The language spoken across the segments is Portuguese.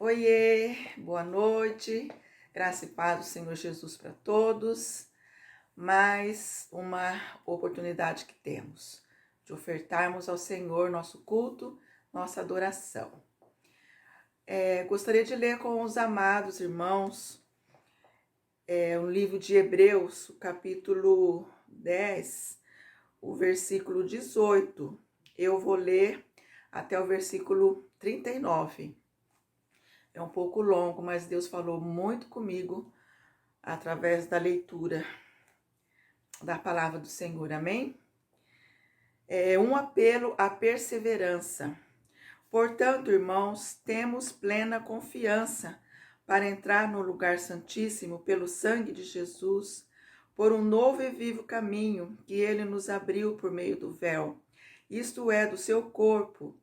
Oiê, boa noite, graça e paz do Senhor Jesus para todos. Mais uma oportunidade que temos de ofertarmos ao Senhor nosso culto, nossa adoração. Gostaria de ler com os amados irmãos o livro de Hebreus, o capítulo 10, o versículo 18. Eu vou ler até o versículo 39. É um pouco longo, mas Deus falou muito comigo através da leitura da palavra do Senhor, amém? É um apelo à perseverança. Portanto, irmãos, temos plena confiança para entrar no lugar santíssimo pelo sangue de Jesus, por um novo e vivo caminho que ele nos abriu por meio do véu, isto é, do seu corpo.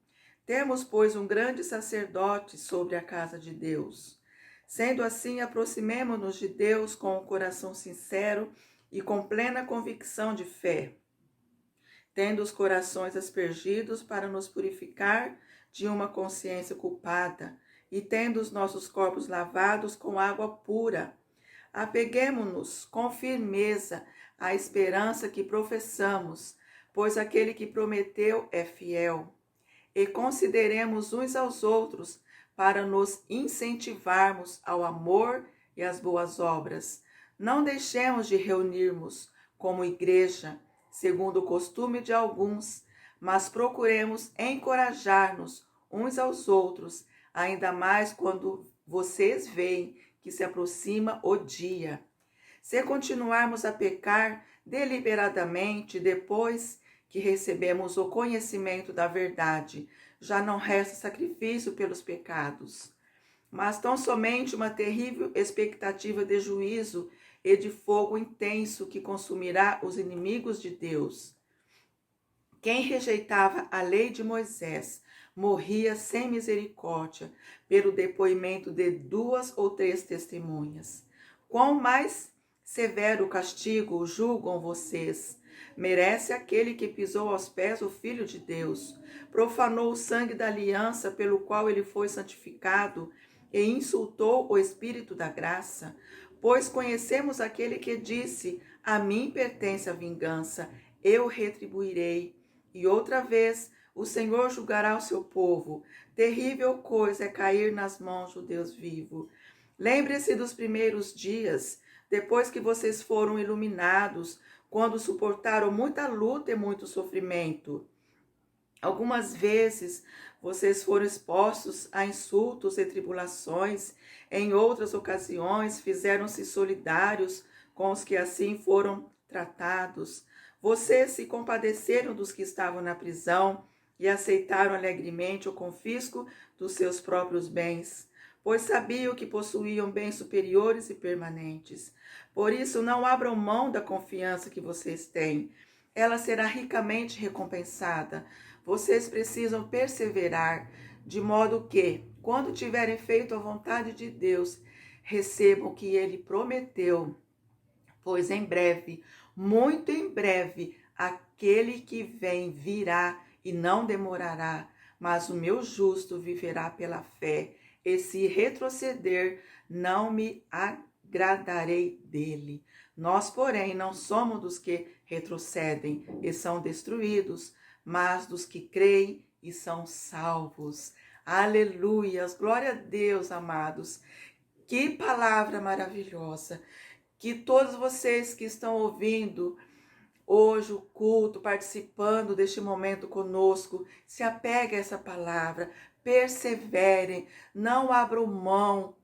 Temos, pois, um grande sacerdote sobre a casa de Deus. Sendo assim, aproximemo-nos de Deus com o coração sincero e com plena convicção de fé, tendo os corações aspergidos para nos purificar de uma consciência culpada e tendo os nossos corpos lavados com água pura. Apeguemo-nos com firmeza à esperança que professamos, pois aquele que prometeu é fiel. E consideremos uns aos outros para nos incentivarmos ao amor e às boas obras. Não deixemos de reunirmos como igreja, segundo o costume de alguns, mas procuremos encorajar-nos uns aos outros, ainda mais quando vocês veem que se aproxima o dia. Se continuarmos a pecar deliberadamente depois que recebemos o conhecimento da verdade, já não resta sacrifício pelos pecados, mas tão somente uma terrível expectativa de juízo e de fogo intenso que consumirá os inimigos de Deus. Quem rejeitava a lei de Moisés morria sem misericórdia pelo depoimento de 2 ou 3 testemunhas. Quão mais severo castigo julgam vocês? Merece aquele que pisou aos pés o Filho de Deus, profanou o sangue da aliança pelo qual ele foi santificado e insultou o Espírito da graça. Pois conhecemos aquele que disse: a mim pertence a vingança, eu retribuirei. E outra vez o Senhor julgará o seu povo. Terrível coisa é cair nas mãos do Deus vivo. Lembre-se dos primeiros dias, depois que vocês foram iluminados, quando suportaram muita luta e muito sofrimento. Algumas vezes vocês foram expostos a insultos e tribulações. Em outras ocasiões fizeram-se solidários com os que assim foram tratados. Vocês se compadeceram dos que estavam na prisão e aceitaram alegremente o confisco dos seus próprios bens, pois sabiam que possuíam bens superiores e permanentes. Por isso, não abram mão da confiança que vocês têm. Ela será ricamente recompensada. Vocês precisam perseverar, de modo que, quando tiverem feito a vontade de Deus, recebam o que ele prometeu. Pois em breve, muito em breve, aquele que vem virá e não demorará, mas o meu justo viverá pela fé, e se retroceder, não me agradarei dele. Nós, porém, não somos dos que retrocedem e são destruídos, mas dos que creem e são salvos. Aleluias, glória a Deus, amados. Que palavra maravilhosa. Que todos vocês que estão ouvindo hoje o culto, participando deste momento conosco, se apeguem a essa palavra, perseverem, não abram mão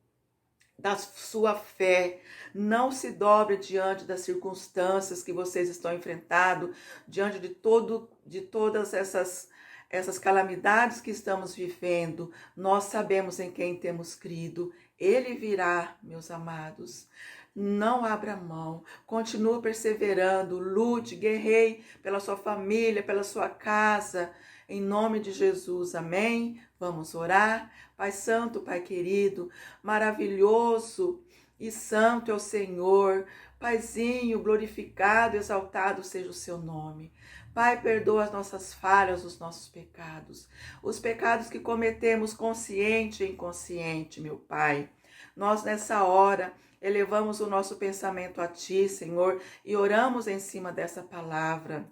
da sua fé, não se dobre diante das circunstâncias que vocês estão enfrentando, diante de todas essas calamidades que estamos vivendo. Nós sabemos em quem temos crido. Ele virá, meus amados. Não abra mão, continue perseverando, lute, guerreie pela sua família, pela sua casa, em nome de Jesus, amém? Vamos orar. Pai Santo, Pai querido, maravilhoso e santo é o Senhor, Paizinho, glorificado, exaltado seja o seu nome. Pai, perdoa as nossas falhas, os nossos pecados. Os pecados que cometemos consciente e inconsciente, meu Pai. Nós nessa hora elevamos o nosso pensamento a Ti, Senhor, e oramos em cima dessa palavra.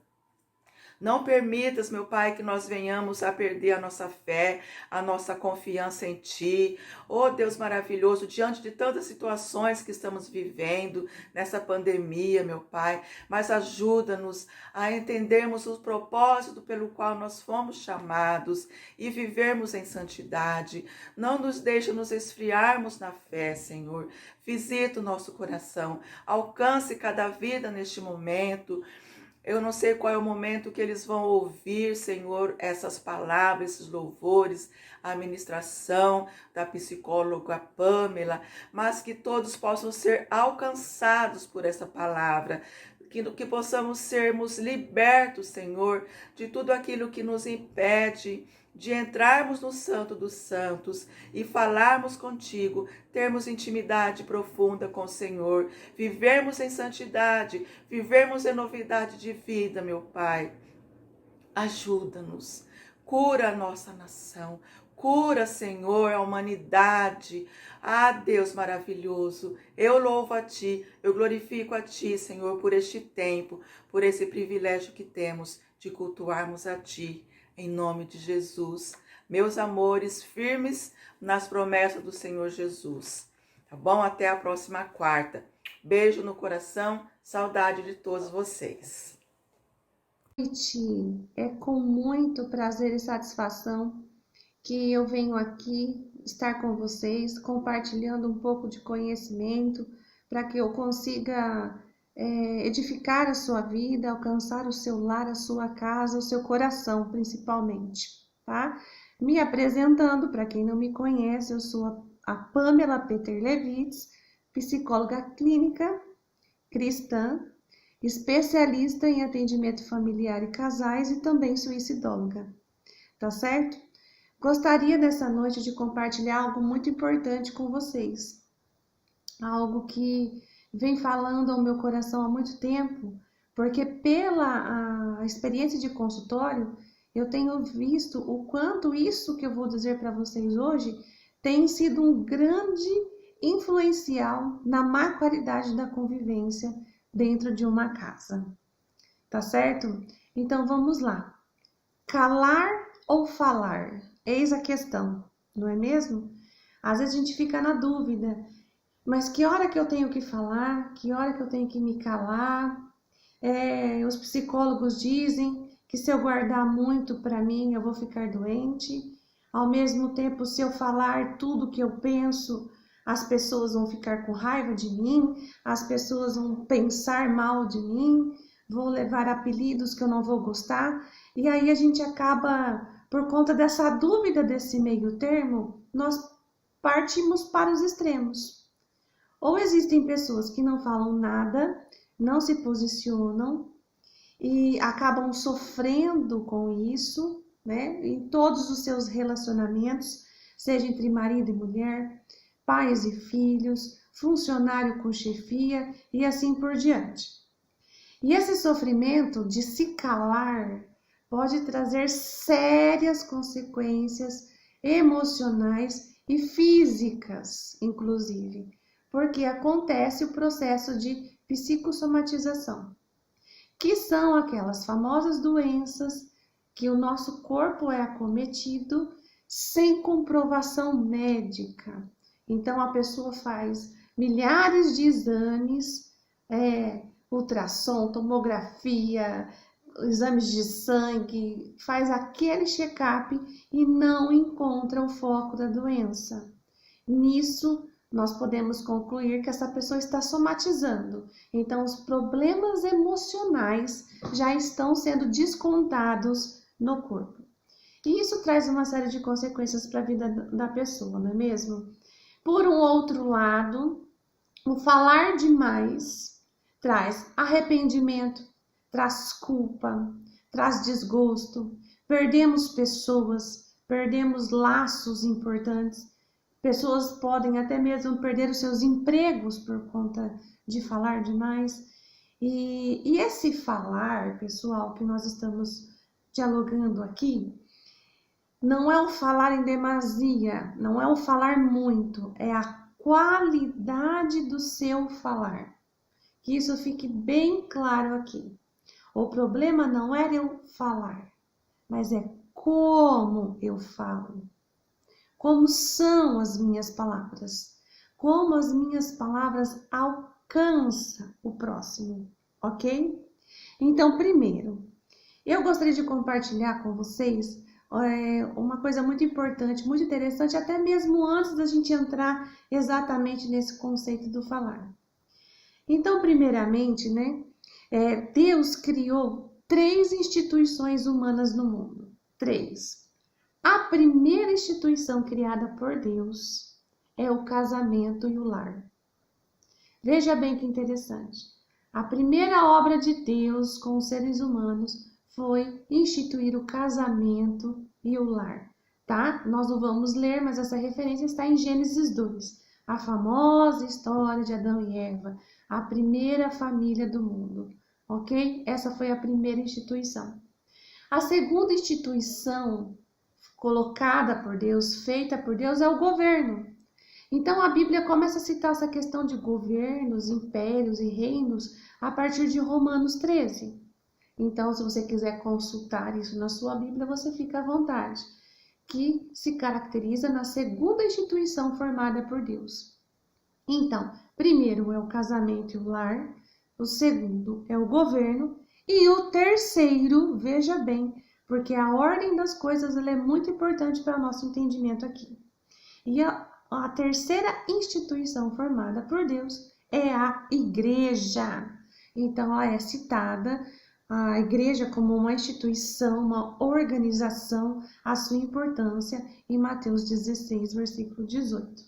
Não permitas, meu Pai, que nós venhamos a perder a nossa fé, a nossa confiança em Ti. Oh, Deus maravilhoso, diante de tantas situações que estamos vivendo nessa pandemia, meu Pai, mas ajuda-nos a entendermos o propósito pelo qual nós fomos chamados e vivermos em santidade. Não nos deixe nos esfriarmos na fé, Senhor. Visita o nosso coração, alcance cada vida neste momento. Eu não sei qual é o momento que eles vão ouvir, Senhor, essas palavras, esses louvores, a ministração da psicóloga Pamela, mas que todos possam ser alcançados por essa palavra, que possamos sermos libertos, Senhor, de tudo aquilo que nos impede de entrarmos no Santo dos Santos e falarmos contigo, termos intimidade profunda com o Senhor, vivermos em santidade, vivermos em novidade de vida, meu Pai. Ajuda-nos, cura a nossa nação, cura, Senhor, a humanidade. Ah, Deus maravilhoso, eu louvo a Ti, eu glorifico a Ti, Senhor, por este tempo, por esse privilégio que temos de cultuarmos a Ti. Em nome de Jesus, meus amores, firmes nas promessas do Senhor Jesus. Tá bom? Até a próxima quarta. Beijo no coração, saudade de todos vocês. É com muito prazer e satisfação que eu venho aqui estar com vocês, compartilhando um pouco de conhecimento, para que eu consiga edificar a sua vida, alcançar o seu lar, a sua casa, o seu coração, principalmente, tá? Me apresentando, para quem não me conhece, eu sou a Pamela Peter Levitz, psicóloga clínica cristã, especialista em atendimento familiar e casais e também suicidóloga, tá certo? Gostaria dessa noite de compartilhar algo muito importante com vocês, algo que vem falando ao meu coração há muito tempo, porque pela a experiência de consultório, eu tenho visto o quanto isso que eu vou dizer para vocês hoje tem sido um grande influencial na má qualidade da convivência dentro de uma casa, tá certo? Então vamos lá. Calar ou falar? Eis a questão, não é mesmo? Às vezes a gente fica na dúvida, mas que hora que eu tenho que falar? Que hora que eu tenho que me calar? Os psicólogos dizem que se eu guardar muito para mim, eu vou ficar doente. Ao mesmo tempo, se eu falar tudo que eu penso, as pessoas vão ficar com raiva de mim, as pessoas vão pensar mal de mim, vou levar apelidos que eu não vou gostar. E aí a gente acaba, por conta dessa dúvida desse meio termo, nós partimos para os extremos. Ou existem pessoas que não falam nada, não se posicionam e acabam sofrendo com isso, né? Em todos os seus relacionamentos, seja entre marido e mulher, pais e filhos, funcionário com chefia e assim por diante. E esse sofrimento de se calar pode trazer sérias consequências emocionais e físicas, inclusive, porque acontece o processo de psicossomatização, que são aquelas famosas doenças que o nosso corpo é acometido sem comprovação médica. Então a pessoa faz milhares de exames, ultrassom, tomografia, exames de sangue, faz aquele check-up e não encontra o foco da doença. Nisso, nós podemos concluir que essa pessoa está somatizando. Então, os problemas emocionais já estão sendo descontados no corpo. E isso traz uma série de consequências para a vida da pessoa, não é mesmo? Por um outro lado, o falar demais traz arrependimento, traz culpa, traz desgosto, perdemos pessoas, perdemos laços importantes, Pessoas podem até mesmo perder os seus empregos por conta de falar demais. E esse falar, pessoal, que nós estamos dialogando aqui, não é o falar em demasia, não é o falar muito, é a qualidade do seu falar. Que isso fique bem claro aqui. O problema não é eu falar, mas é como eu falo. Como são as minhas palavras? Como as minhas palavras alcançam o próximo, ok? Então, primeiro, eu gostaria de compartilhar com vocês uma coisa muito importante, muito interessante, até mesmo antes da gente entrar exatamente nesse conceito do falar. Então, primeiramente, né, Deus criou 3 instituições humanas no mundo. 3. A primeira instituição criada por Deus é o casamento e o lar. Veja bem que interessante. A primeira obra de Deus com os seres humanos foi instituir o casamento e o lar, tá? Nós não vamos ler, mas essa referência está em Gênesis 2, a famosa história de Adão e Eva, a primeira família do mundo, ok? Essa foi a primeira instituição. A segunda instituição colocada por Deus, feita por Deus, é o governo. Então a Bíblia começa a citar essa questão de governos, impérios e reinos a partir de Romanos 13. Então, se você quiser consultar isso na sua Bíblia, você fica à vontade, que se caracteriza na segunda instituição formada por Deus. Então, primeiro é o casamento e o lar, o segundo é o governo e o terceiro, veja bem, porque a ordem das coisas ela é muito importante para o nosso entendimento aqui. E a terceira instituição formada por Deus é a igreja. Então, ela é citada, a igreja, como uma instituição, uma organização, a sua importância em Mateus 16, versículo 18.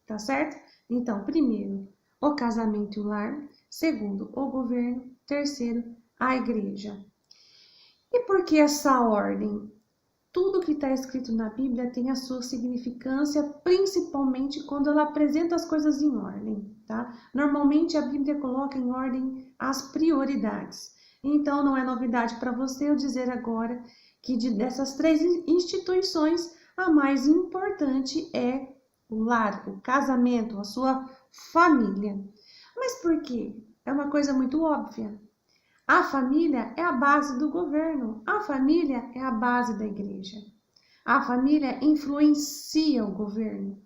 Tá certo? Então, primeiro, o casamento e o lar. Segundo, o governo. Terceiro, a igreja. E por que essa ordem? Tudo que está escrito na Bíblia tem a sua significância, principalmente quando ela apresenta as coisas em ordem, tá? Normalmente a Bíblia coloca em ordem as prioridades. Então não é novidade para você eu dizer agora que dessas 3 instituições, a mais importante é o lar, o casamento, a sua família. Mas por quê? É uma coisa muito óbvia. A família é a base do governo, a família é a base da igreja. A família influencia o governo,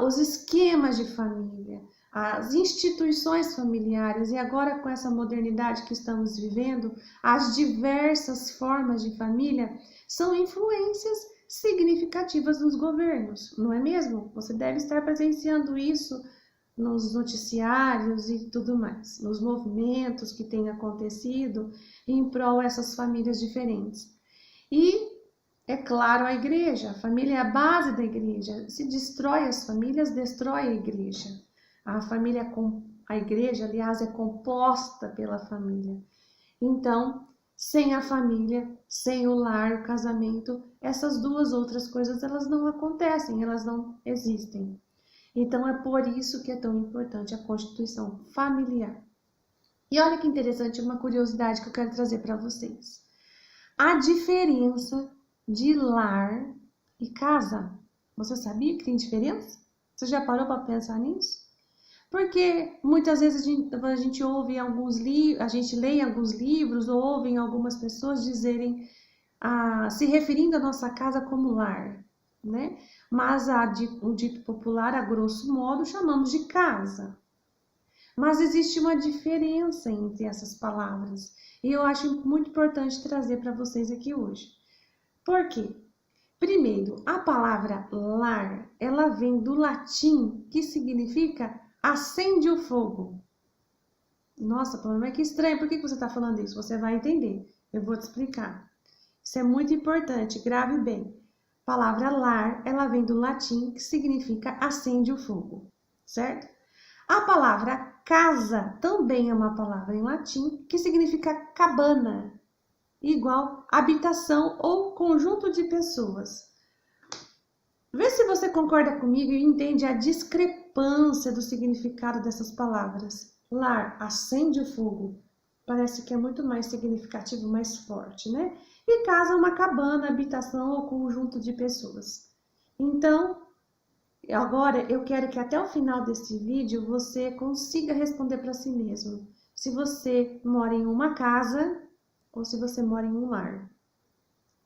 os esquemas de família, as instituições familiares e agora com essa modernidade que estamos vivendo, as diversas formas de família são influências significativas nos governos, não é mesmo? Você deve estar presenciando isso nos noticiários e tudo mais, nos movimentos que têm acontecido em prol dessas famílias diferentes. E, é claro, a igreja, a família é a base da igreja. Se destrói as famílias, destrói a igreja. A igreja, aliás, é composta pela família. Então, sem a família, sem o lar, o casamento, essas 2 outras coisas, elas não acontecem, elas não existem. Então, é por isso que é tão importante a constituição familiar. E olha que interessante, uma curiosidade que eu quero trazer para vocês. A diferença de lar e casa. Você sabia que tem diferença? Você já parou para pensar nisso? Porque muitas vezes a gente ouve alguns livros, a gente lê em alguns livros ou ouve em algumas pessoas dizerem, se referindo à nossa casa como lar, né? Mas o dito popular, a grosso modo, chamamos de casa. Mas existe uma diferença entre essas palavras e eu acho muito importante trazer para vocês aqui hoje. Por quê? Primeiro, a palavra lar, ela vem do latim que significa acende o fogo. Nossa, mas que estranho, por que você está falando isso? Você vai entender, eu vou te explicar. Isso é muito importante, grave bem. A palavra lar, ela vem do latim que significa acende o fogo, certo? A palavra casa também é uma palavra em latim que significa cabana, igual habitação ou conjunto de pessoas. Vê se você concorda comigo e entende a discrepância do significado dessas palavras. Lar, acende o fogo. Parece que é muito mais significativo, mais forte, né? E casa, uma cabana, habitação ou conjunto de pessoas. Então, agora eu quero que até o final desse vídeo você consiga responder para si mesmo. Se você mora em uma casa ou se você mora em um lar.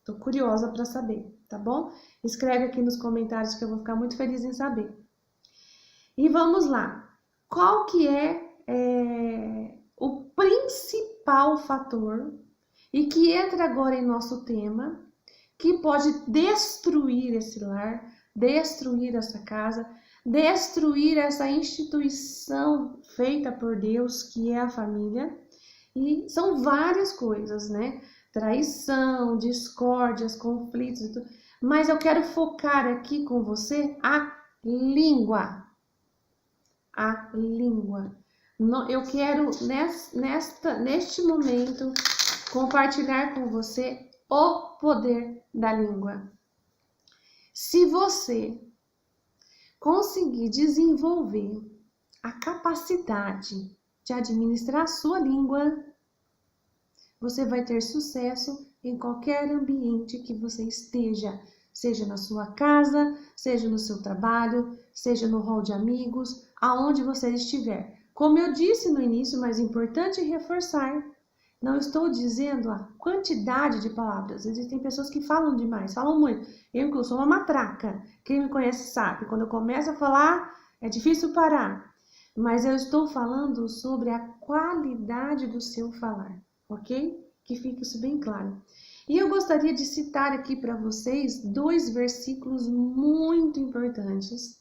Tô curiosa para saber, tá bom? Escreve aqui nos comentários que eu vou ficar muito feliz em saber. E vamos lá. Qual que é o principal fator e que entra agora em nosso tema, que pode destruir esse lar, destruir essa casa, destruir essa instituição feita por Deus, que é a família? E são várias coisas, né? Traição, discórdias, conflitos e tudo. Mas eu quero focar aqui com você a língua. A língua. Eu quero, neste momento, compartilhar com você o poder da língua. Se você conseguir desenvolver a capacidade de administrar a sua língua, você vai ter sucesso em qualquer ambiente que você esteja, seja na sua casa, seja no seu trabalho, seja no hall de amigos, aonde você estiver. Como eu disse no início, mas é importante reforçar, não estou dizendo a quantidade de palavras. Existem pessoas que falam demais, falam muito. Eu, inclusive, sou uma matraca. Quem me conhece sabe, quando eu começo a falar, é difícil parar. Mas eu estou falando sobre a qualidade do seu falar, ok? Que fique isso bem claro. E eu gostaria de citar aqui para vocês 2 versículos muito importantes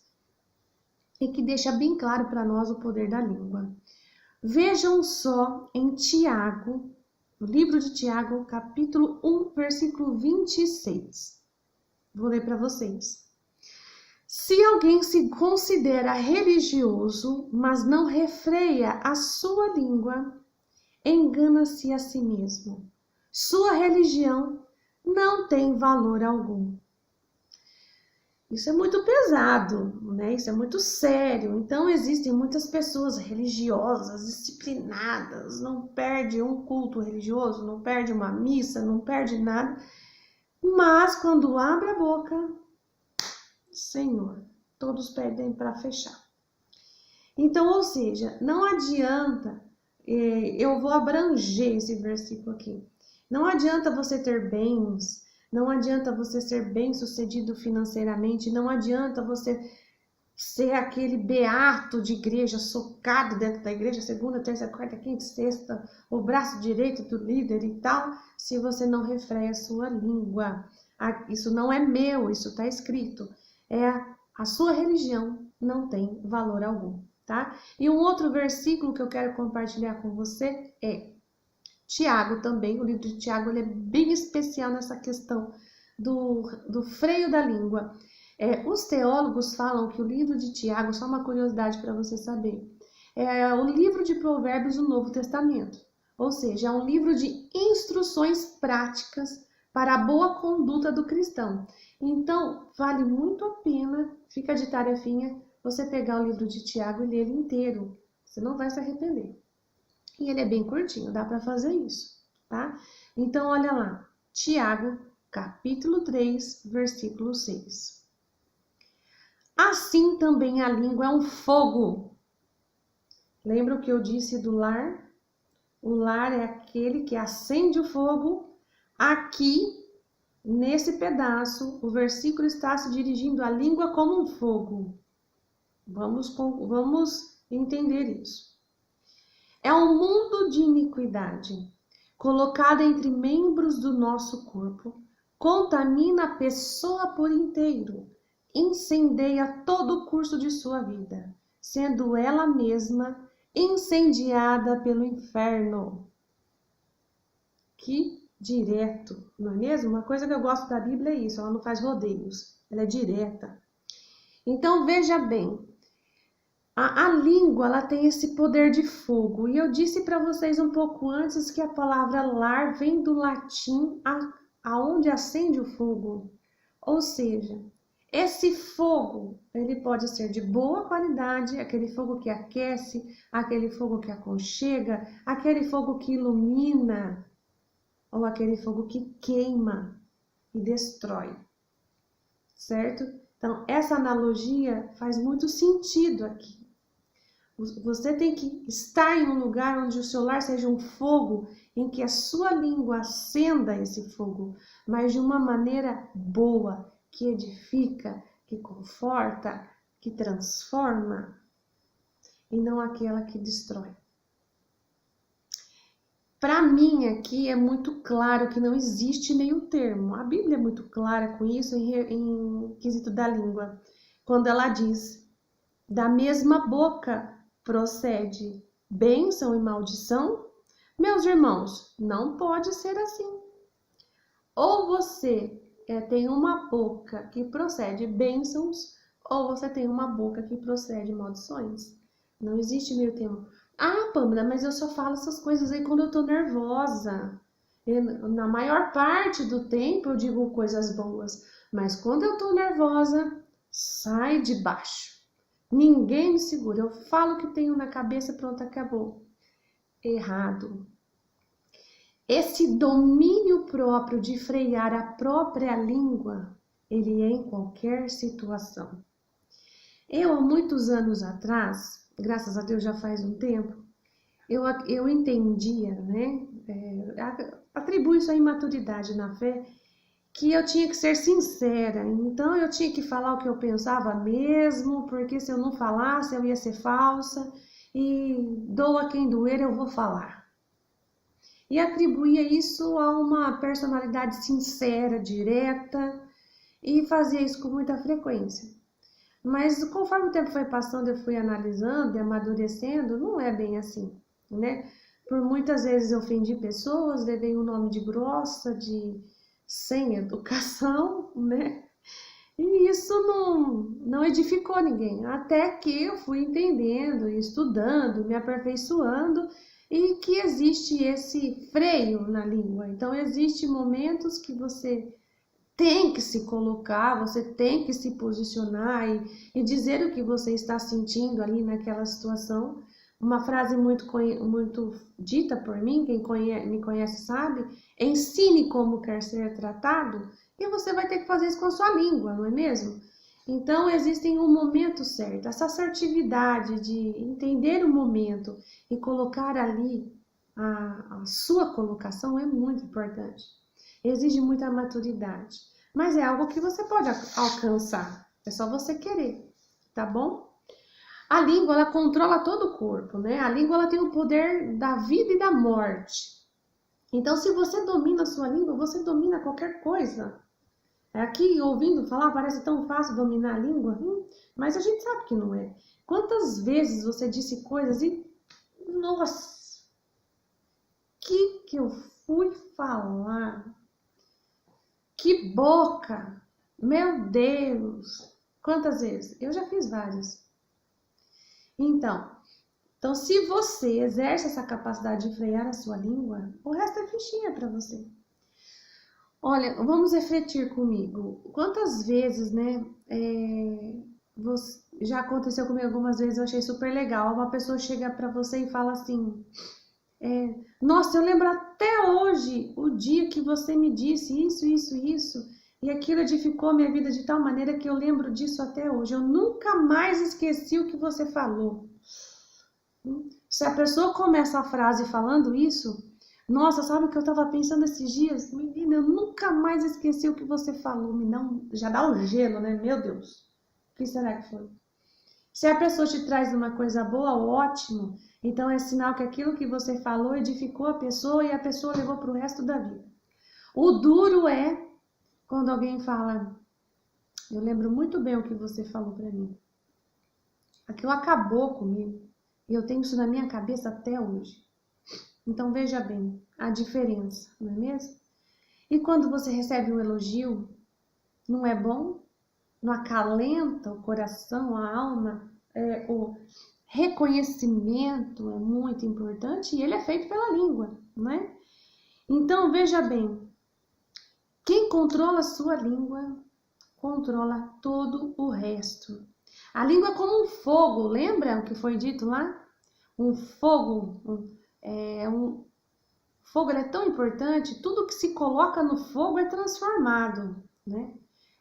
e que deixa bem claro para nós o poder da língua. Vejam só em Tiago, no livro de Tiago, capítulo 1, versículo 26. Vou ler para vocês. Se alguém se considera religioso, mas não refreia a sua língua, engana-se a si mesmo. Sua religião não tem valor algum. Isso é muito pesado, né? Isso é muito sério. Então, existem muitas pessoas religiosas, disciplinadas, não perde um culto religioso, não perde uma missa, não perde nada. Mas, quando abre a boca, Senhor, todos pedem para fechar. Então, ou seja, não adianta, eu vou abranger esse versículo aqui. Não adianta você ter bens, não adianta você ser bem-sucedido financeiramente, não adianta você ser aquele beato de igreja, socado dentro da igreja, segunda, terça, quarta, quinta, sexta, o braço direito do líder e tal, se você não refreia a sua língua. Isso não é meu, isso está escrito. A sua religião não tem valor algum, tá? E um outro versículo que eu quero compartilhar com você é Tiago também. O livro de Tiago ele é bem especial nessa questão do freio da língua. Os teólogos falam que o livro de Tiago, só uma curiosidade para você saber, é o livro de Provérbios do Novo Testamento. Ou seja, é um livro de instruções práticas para a boa conduta do cristão. Então, vale muito a pena, fica de tarefinha, você pegar o livro de Tiago e ler ele inteiro. Você não vai se arrepender. E ele é bem curtinho, dá para fazer isso, tá? Então, olha lá, Tiago, capítulo 3, versículo 6. Assim também a língua é um fogo. Lembra o que eu disse do lar? O lar é aquele que acende o fogo. Aqui, nesse pedaço, o versículo está se dirigindo à língua como um fogo. Vamos entender isso. É um mundo de iniquidade, colocado entre membros do nosso corpo, contamina a pessoa por inteiro, incendeia todo o curso de sua vida, sendo ela mesma incendiada pelo inferno. Que direto, não é mesmo? Uma coisa que eu gosto da Bíblia é isso, ela não faz rodeios, ela é direta. Então veja bem, a língua ela tem esse poder de fogo, e eu disse para vocês um pouco antes que a palavra lar vem do latim aonde acende o fogo, ou seja, Esse fogo, ele pode ser de boa qualidade, aquele fogo que aquece, aquele fogo que aconchega, aquele fogo que ilumina, ou aquele fogo que queima e destrói, certo? Então, essa analogia faz muito sentido aqui. Você tem que estar em um lugar onde o seu lar seja um fogo, em que a sua língua acenda esse fogo, mas de uma maneira boa, que edifica, que conforta, que transforma, e não aquela que destrói. Para mim aqui é muito claro que não existe meio termo. A Bíblia é muito clara com isso em quesito da língua. Quando ela diz, da mesma boca procede bênção e maldição. Meus irmãos, não pode ser assim. Ou você tem uma boca que procede bênçãos, ou você tem uma boca que procede maldições. Não existe meio termo. Ah, Pâmela, mas eu só falo essas coisas aí quando eu tô nervosa. Na maior parte do tempo eu digo coisas boas, mas quando eu tô nervosa, sai de baixo. Ninguém me segura. Eu falo o que tenho na cabeça, pronto, acabou. Errado. Esse domínio próprio de frear a própria língua, ele é em qualquer situação. Eu, há muitos anos atrás, graças a Deus já faz um tempo, eu entendia, né? Atribuo isso à imaturidade na fé, que eu tinha que ser sincera. Então eu tinha que falar o que eu pensava mesmo, porque se eu não falasse eu ia ser falsa, e doa quem doer eu vou falar. E atribuía isso a uma personalidade sincera, direta, e fazia isso com muita frequência. Mas conforme o tempo foi passando, eu fui analisando e amadurecendo, não é bem assim, né? Por muitas vezes eu ofendi pessoas, levei um nome de grossa, de sem educação, né? E isso não edificou ninguém, até que eu fui entendendo, estudando, me aperfeiçoando, e que existe esse freio na língua. Então, existem momentos que você tem que se colocar, você tem que se posicionar e dizer o que você está sentindo ali naquela situação. Uma frase muito dita por mim, quem me conhece sabe, ensine como quer ser tratado, e você vai ter que fazer isso com a sua língua, não é mesmo? Então, existe um momento certo. Essa assertividade de entender o momento e colocar ali a sua colocação é muito importante. Exige muita maturidade, mas é algo que você pode alcançar. É só você querer, tá bom? A língua, ela controla todo o corpo, né? A língua, ela tem o poder da vida e da morte. Então, se você domina a sua língua, você domina qualquer coisa. Aqui, ouvindo falar, parece tão fácil dominar a língua, mas a gente sabe que não é. Quantas vezes você disse coisas e, nossa, que eu fui falar? Que boca! Meu Deus! Quantas vezes? Eu já fiz várias. Então, se você exerce essa capacidade de frear a sua língua, o resto é fichinha para você. Olha, vamos refletir comigo. Quantas vezes, né? Já aconteceu comigo algumas vezes, eu achei super legal. Uma pessoa chega para você e fala assim: nossa, eu lembro até hoje o dia que você me disse isso, e aquilo edificou minha vida de tal maneira que eu lembro disso até hoje. Eu nunca mais esqueci o que você falou. Se a pessoa começa a frase falando isso, nossa, sabe o que eu estava pensando esses dias? Menina, eu nunca mais esqueci o que você falou. Já dá um gelo, né? Meu Deus, o que será que foi? Se a pessoa te traz uma coisa boa, ótimo. Então é sinal que aquilo que você falou edificou a pessoa e a pessoa levou para o resto da vida. O duro é quando alguém fala: eu lembro muito bem o que você falou para mim. Aquilo acabou comigo e eu tenho isso na minha cabeça até hoje. Então veja bem a diferença, não é mesmo? E quando você recebe um elogio, não é bom? Não acalenta o coração, a alma? O reconhecimento é muito importante e ele é feito pela língua, não é? Então veja bem, quem controla a sua língua controla todo o resto. A língua é como um fogo, lembra o que foi dito lá? Um fogo, fogo é tão importante, tudo que se coloca no fogo é transformado, né?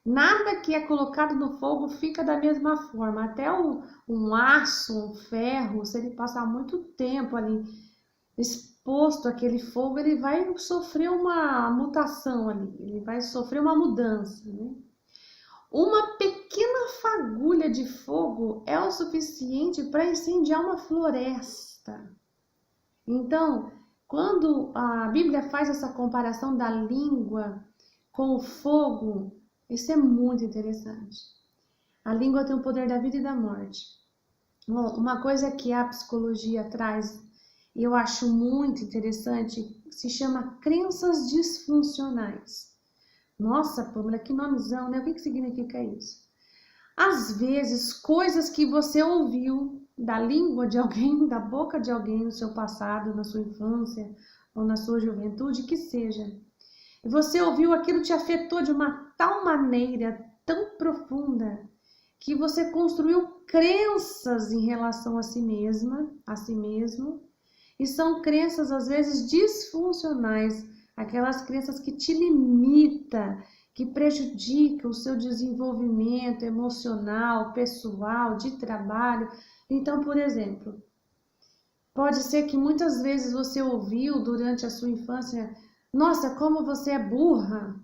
Nada que é colocado no fogo fica da mesma forma, até um aço, um ferro, se ele passar muito tempo ali exposto àquele fogo, ele vai sofrer uma mutação ali, ele vai sofrer uma mudança, né? Uma pequena fagulha de fogo é o suficiente para incendiar uma floresta. Então, quando a Bíblia faz essa comparação da língua com o fogo, isso é muito interessante. A língua tem o poder da vida e da morte. Bom, uma coisa que a psicologia traz, e eu acho muito interessante, se chama crenças disfuncionais. Nossa, Pâmela, que nomezão, né? O que significa isso? Às vezes, coisas que você ouviu da língua de alguém, da boca de alguém no seu passado, na sua infância ou na sua juventude, que seja. E você ouviu aquilo, te afetou de uma tal maneira, tão profunda, que você construiu crenças em relação a si mesma, a si mesmo, e são crenças às vezes disfuncionais, aquelas crenças que te limitam, que prejudicam o seu desenvolvimento emocional, pessoal, de trabalho. Então, por exemplo, pode ser que muitas vezes você ouviu durante a sua infância: nossa, como você é burra.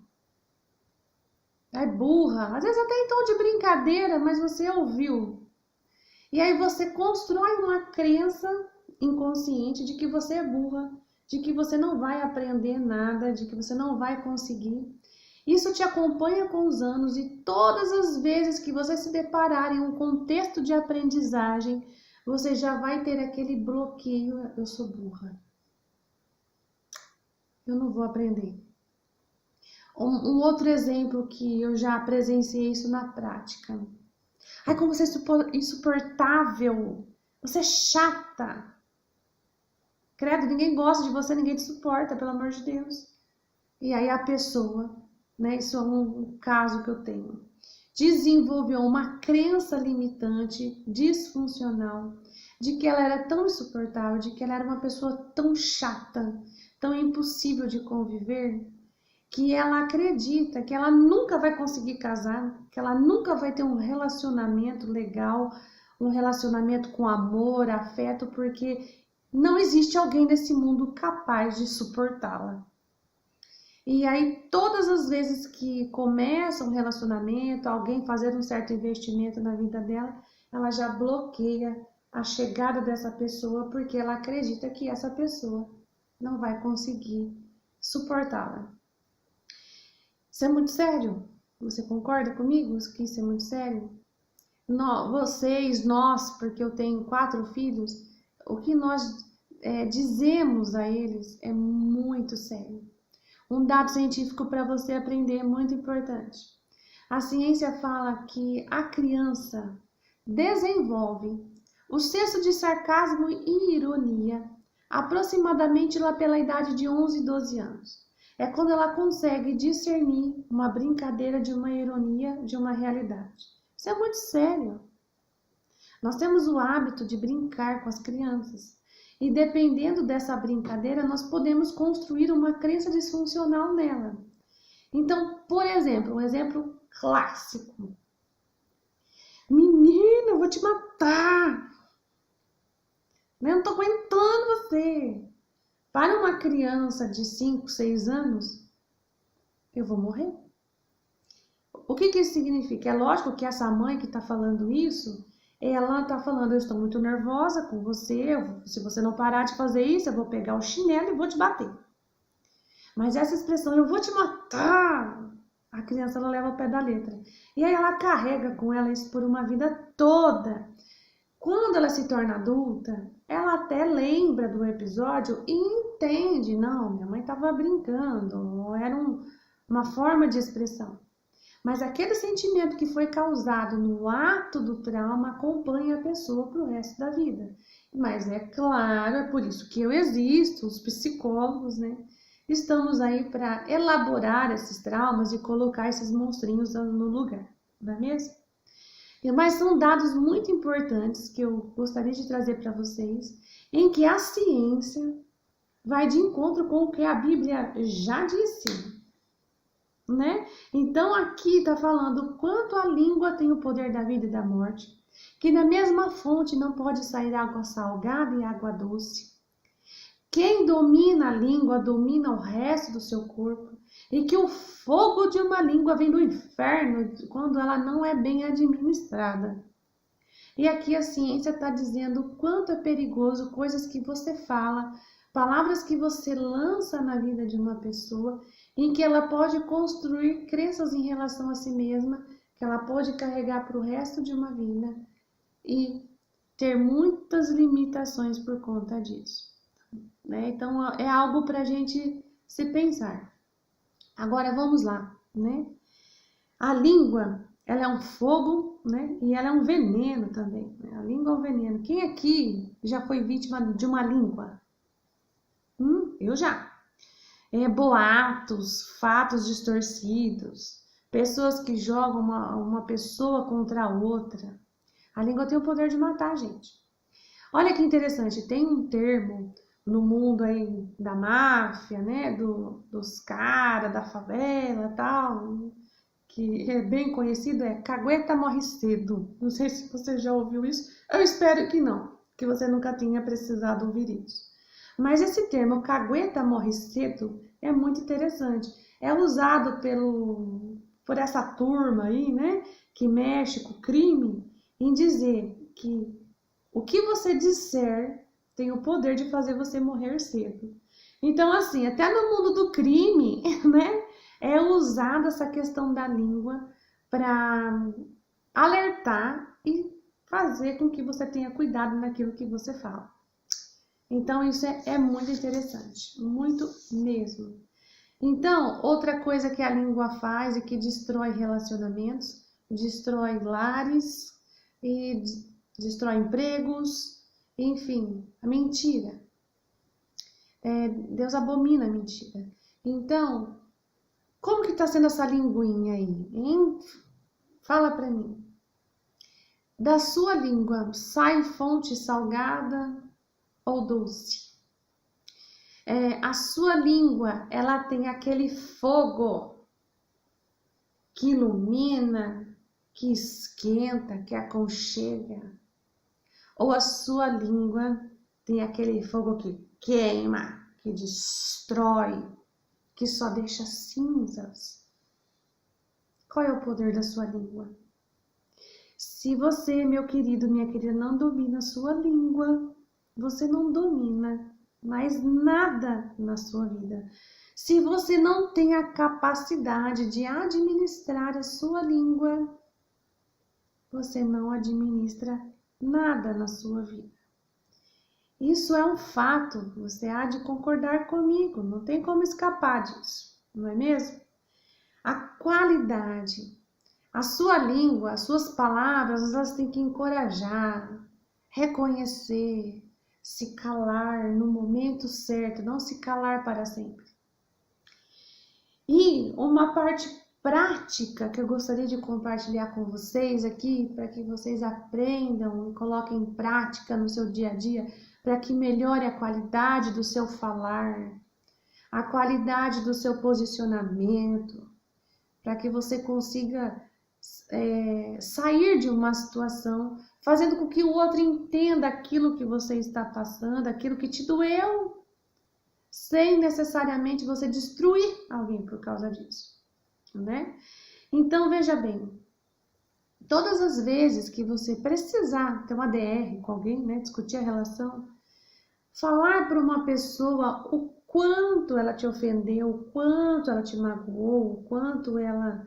É burra. Às vezes até em tom de brincadeira, mas você ouviu. E aí você constrói uma crença inconsciente de que você é burra, de que você não vai aprender nada, de que você não vai conseguir. Isso te acompanha com os anos e todas as vezes que você se deparar em um contexto de aprendizagem, você já vai ter aquele bloqueio: eu sou burra. Eu não vou aprender. Um outro exemplo que eu já presenciei isso na prática. Ai, como você é insuportável. Você é chata. Credo, ninguém gosta de você, ninguém te suporta, pelo amor de Deus. E aí a pessoa, né, isso é um caso que eu tenho, desenvolveu uma crença limitante, disfuncional, de que ela era tão insuportável, de que ela era uma pessoa tão chata, tão impossível de conviver, que ela acredita que ela nunca vai conseguir casar, que ela nunca vai ter um relacionamento legal, um relacionamento com amor, afeto, porque não existe alguém nesse mundo capaz de suportá-la. E aí, todas as vezes que começa um relacionamento, alguém fazer um certo investimento na vida dela, ela já bloqueia a chegada dessa pessoa, porque ela acredita que essa pessoa não vai conseguir suportá-la. Isso é muito sério. Você concorda comigo que isso é muito sério? Nós, porque eu tenho 4 filhos, o que nós dizemos a eles é muito sério. Um dado científico para você aprender é muito importante. A ciência fala que a criança desenvolve o senso de sarcasmo e ironia aproximadamente lá pela idade de 11 e 12 anos. É quando ela consegue discernir uma brincadeira de uma ironia de uma realidade. Isso é muito sério. Nós temos o hábito de brincar com as crianças. E dependendo dessa brincadeira, nós podemos construir uma crença disfuncional nela. Então, por exemplo, um exemplo clássico. Menina, eu vou te matar. Eu não tô aguentando você. Para uma criança de 5, 6 anos, eu vou morrer. O que isso significa? É lógico que essa mãe que está falando isso, ela está falando: eu estou muito nervosa com você, se você não parar de fazer isso, eu vou pegar o chinelo e vou te bater. Mas essa expressão, eu vou te matar, a criança ela leva ao pé da letra. E aí ela carrega com ela isso por uma vida toda. Quando ela se torna adulta, ela até lembra do episódio e entende: não, minha mãe estava brincando, era uma forma de expressão. Mas aquele sentimento que foi causado no ato do trauma acompanha a pessoa para o resto da vida. Mas é claro, é por isso que eu existo, os psicólogos, né? estamos aí para elaborar esses traumas e colocar esses monstrinhos no lugar, não é mesmo? Mas são dados muito importantes que eu gostaria de trazer para vocês, em que a ciência vai de encontro com o que a Bíblia já disse, né? Então aqui está falando quanto a língua tem o poder da vida e da morte, que na mesma fonte não pode sair água salgada e água doce. Quem domina a língua domina o resto do seu corpo, e que o fogo de uma língua vem do inferno quando ela não é bem administrada. E aqui a ciência está dizendo o quanto é perigoso coisas que você fala, palavras que você lança na vida de uma pessoa, em que ela pode construir crenças em relação a si mesma, que ela pode carregar para o resto de uma vida e ter muitas limitações por conta disso, né? Então é algo para a gente se pensar. Agora vamos lá, né? A língua, ela é um fogo, né? E ela é um veneno também, né? A língua é um veneno. Quem aqui já foi vítima de uma língua? Eu já. Boatos, fatos distorcidos, pessoas que jogam uma pessoa contra a outra. A língua tem o poder de matar a gente. Olha que interessante, tem um termo no mundo aí da máfia, né, dos caras, da favela e tal, que é bem conhecido, é cagueta morre cedo. Não sei se você já ouviu isso, eu espero que não, que você nunca tenha precisado ouvir isso. Mas esse termo, cagueta morre cedo, é muito interessante. É usado por essa turma aí, né, que mexe com o crime, em dizer que o que você disser tem o poder de fazer você morrer cedo. Então, assim, até no mundo do crime, né, é usada essa questão da língua para alertar e fazer com que você tenha cuidado naquilo que você fala. Então, isso é muito interessante, muito mesmo. Então, outra coisa que a língua faz e que destrói relacionamentos, destrói lares e destrói empregos, enfim, a mentira. Deus abomina a mentira. Então, como que está sendo essa linguinha aí, hein? Fala para mim. Da sua língua sai fonte salgada ou doce? A sua língua, ela tem aquele fogo que ilumina, que esquenta, que aconchega? Ou a sua língua tem aquele fogo que queima, que destrói, que só deixa cinzas? Qual é o poder da sua língua? Se você, meu querido, minha querida, não domina a sua língua, você não domina mais nada na sua vida. Se você não tem a capacidade de administrar a sua língua, você não administra nada na sua vida. Isso é um fato, você há de concordar comigo, não tem como escapar disso, não é mesmo? A qualidade, a sua língua, as suas palavras, elas têm que encorajar, reconhecer, se calar no momento certo, não se calar para sempre. E uma parte prática que eu gostaria de compartilhar com vocês aqui, para que vocês aprendam e coloquem em prática no seu dia a dia, para que melhore a qualidade do seu falar, a qualidade do seu posicionamento, para que você consiga sair de uma situação fazendo com que o outro entenda aquilo que você está passando, aquilo que te doeu, sem necessariamente você destruir alguém por causa disso, né? Então, veja bem, todas as vezes que você precisar ter uma DR com alguém, né, discutir a relação, falar para uma pessoa o quanto ela te ofendeu, o quanto ela te magoou, o quanto ela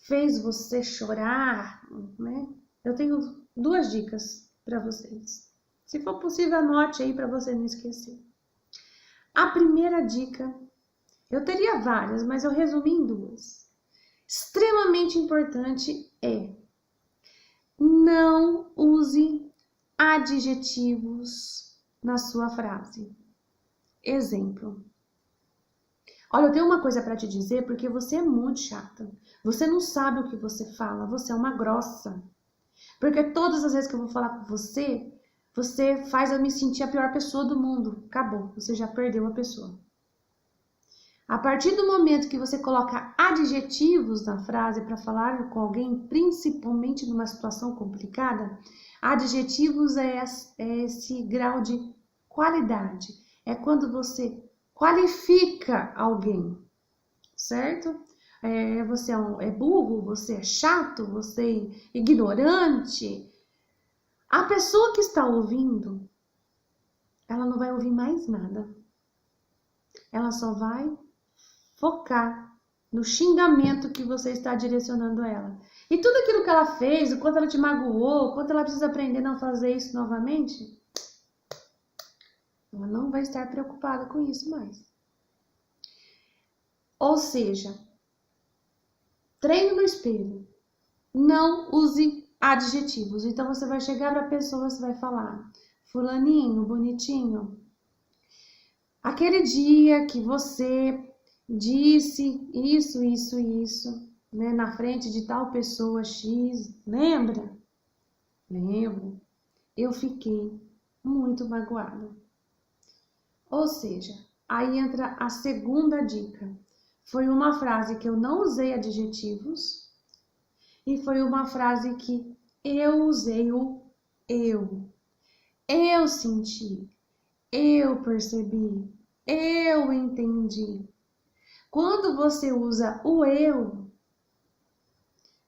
fez você chorar, né? Eu tenho 2 dicas para vocês. Se for possível, anote aí para você não esquecer. A primeira dica, eu teria várias, mas eu resumi em 2. Extremamente importante é: não use adjetivos na sua frase. Exemplo: Olha, eu tenho uma coisa para te dizer, porque você é muito chata. Você não sabe o que você fala, você é uma grossa. Porque todas as vezes que eu vou falar com você, você faz eu me sentir a pior pessoa do mundo. Acabou, você já perdeu a pessoa. A partir do momento que você coloca adjetivos na frase para falar com alguém, principalmente numa situação complicada, adjetivos é esse grau de qualidade. É quando você qualifica alguém, certo? Você é burro, você é chato, você é ignorante. A pessoa que está ouvindo, ela não vai ouvir mais nada. Ela só vai focar no xingamento que você está direcionando a ela. E tudo aquilo que ela fez, o quanto ela te magoou, o quanto ela precisa aprender a não fazer isso novamente, ela não vai estar preocupada com isso mais. Ou seja, treine no espelho. Não use adjetivos. Então você vai chegar para a pessoa, você vai falar: fulaninho, bonitinho, aquele dia que você disse isso, né, na frente de tal pessoa X, lembra? Lembro. Eu fiquei muito magoada. Ou seja, aí entra a segunda dica. Foi uma frase que eu não usei adjetivos e foi uma frase que eu usei o eu. Eu senti, eu percebi, eu entendi. Quando você usa o eu,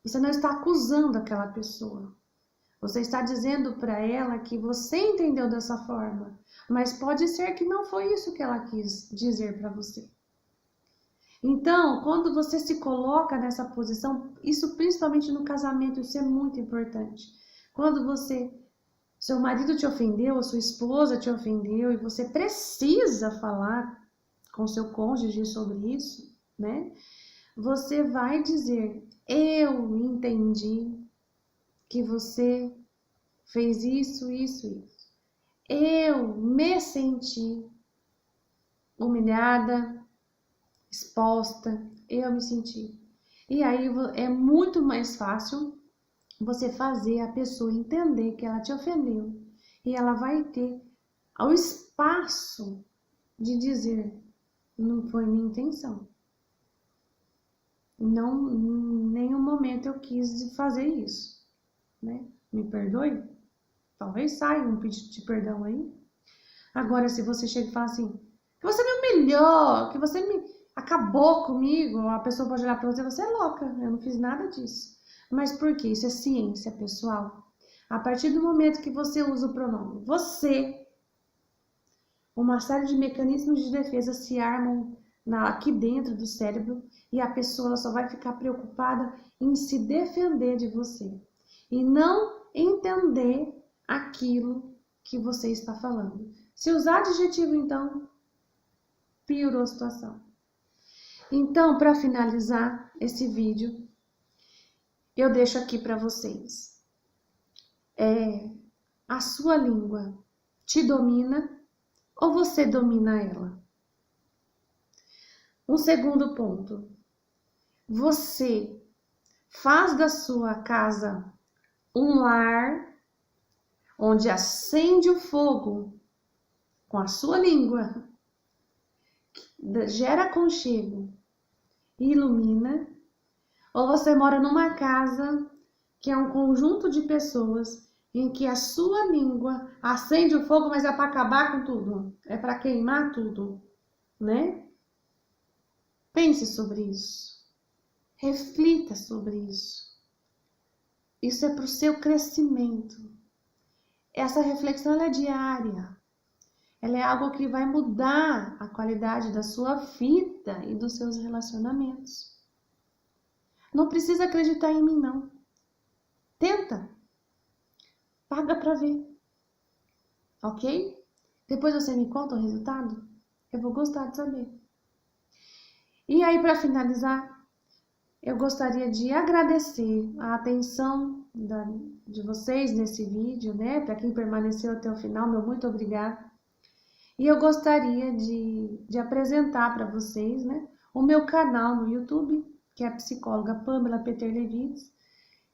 você não está acusando aquela pessoa. Você está dizendo para ela que você entendeu dessa forma, mas pode ser que não foi isso que ela quis dizer para você. Então, quando você se coloca nessa posição, isso principalmente no casamento, isso é muito importante. Quando seu marido te ofendeu, a sua esposa te ofendeu e você precisa falar com seu cônjuge sobre isso, né? Você vai dizer: eu entendi que você fez isso. Eu me senti humilhada, exposta, eu me senti. E aí é muito mais fácil você fazer a pessoa entender que ela te ofendeu. E ela vai ter o espaço de dizer: não foi minha intenção. Não, em nenhum momento eu quis fazer isso, né? Me perdoe? Talvez saia um pedido de perdão aí. Agora, se você chega e fala assim, que você me humilhou, que você me acabou comigo, a pessoa pode olhar para você: você é louca, eu não fiz nada disso. Mas por quê? Isso é ciência, pessoal. A partir do momento que você usa o pronome você, uma série de mecanismos de defesa se armam aqui dentro do cérebro e a pessoa ela só vai ficar preocupada em se defender de você e não entender aquilo que você está falando. Se usar adjetivo, então, piorou a situação. Então, para finalizar esse vídeo, eu deixo aqui para vocês. A sua língua te domina ou você domina ela? Um segundo ponto. Você faz da sua casa um lar onde acende o fogo com a sua língua, gera aconchego e ilumina, ou você mora numa casa que é um conjunto de pessoas em que a sua língua acende o fogo, mas é para acabar com tudo, é para queimar tudo, né? Pense sobre isso, reflita sobre isso. Isso é para o seu crescimento. Essa reflexão ela é diária. Ela é algo que vai mudar a qualidade da sua vida e dos seus relacionamentos. Não precisa acreditar em mim, não. Tenta. Paga para ver. Ok? Depois você me conta o resultado? Eu vou gostar de saber. E aí, para finalizar, eu gostaria de agradecer a atenção de vocês nesse vídeo, né? Para quem permaneceu até o final, meu muito obrigado. E eu gostaria de apresentar para vocês, né, o meu canal no YouTube, que é a psicóloga Pamela Peter Levites.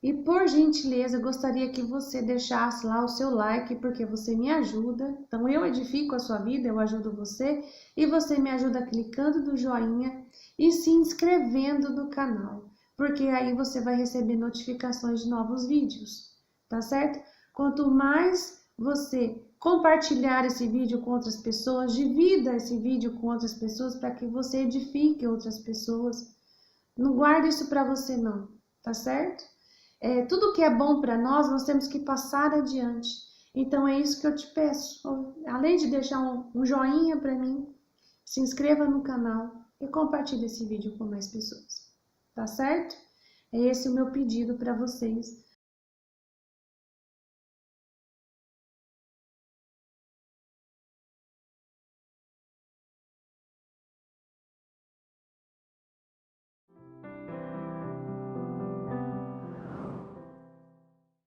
E por gentileza, eu gostaria que você deixasse lá o seu like, porque você me ajuda. Então eu edifico a sua vida, eu ajudo você, e você me ajuda clicando no joinha e se inscrevendo no canal, porque aí você vai receber notificações de novos vídeos, tá certo? Quanto mais você compartilhar esse vídeo com outras pessoas, divida esse vídeo com outras pessoas para que você edifique outras pessoas. Não guarde isso para você não, tá certo? Tudo que é bom para nós temos que passar adiante. Então é isso que eu te peço. Além de deixar um joinha para mim, se inscreva no canal e compartilhe esse vídeo com mais pessoas. Tá certo? É esse o meu pedido para vocês.